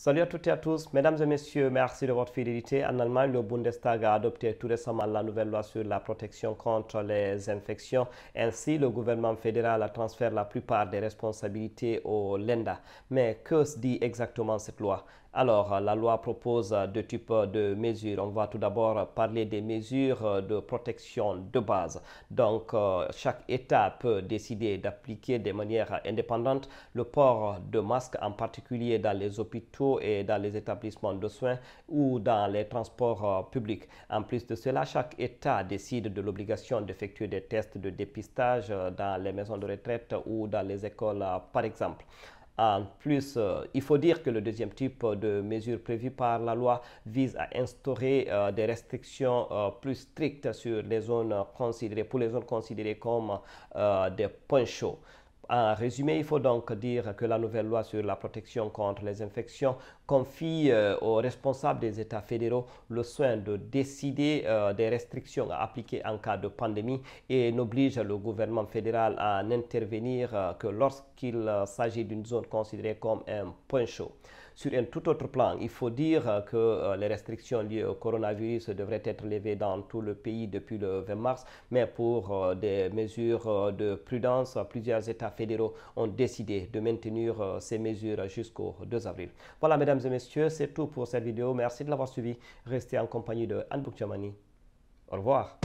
Salut à toutes et à tous, mesdames et messieurs, merci de votre fidélité. En Allemagne, le Bundestag a adopté tout récemment la nouvelle loi sur la protection contre les infections. Ainsi, le gouvernement fédéral a transféré la plupart des responsabilités au Länder. Mais que se dit exactement cette loi? Alors, la loi propose deux types de mesures. On va tout d'abord parler des mesures de protection de base. Donc, chaque État peut décider d'appliquer de manière indépendante le port de masques, en particulier dans les hôpitaux et dans les établissements de soins ou dans les transports publics. En plus de cela, chaque État décide de l'obligation d'effectuer des tests de dépistage dans les maisons de retraite ou dans les écoles, par exemple. En plus, il faut dire que le deuxième type de mesures prévues par la loi vise à instaurer des restrictions plus strictes sur les zones considérées, pour les zones considérées comme des points chauds. En résumé, il faut donc dire que la nouvelle loi sur la protection contre les infections confie aux responsables des États fédéraux le soin de décider des restrictions à appliquer en cas de pandémie et n'oblige le gouvernement fédéral à n'intervenir que lorsqu'il s'agit d'une zone considérée comme un point chaud. Sur un tout autre plan, il faut dire que les restrictions liées au coronavirus devraient être levées dans tout le pays depuis le 20 mars, mais pour des mesures de prudence, plusieurs États fédéraux ont décidé de maintenir ces mesures jusqu'au 2 avril. Voilà, mesdames et messieurs, c'est tout pour cette vidéo. Merci de l'avoir suivi. Restez en compagnie de Anne Boukjamani. Au revoir.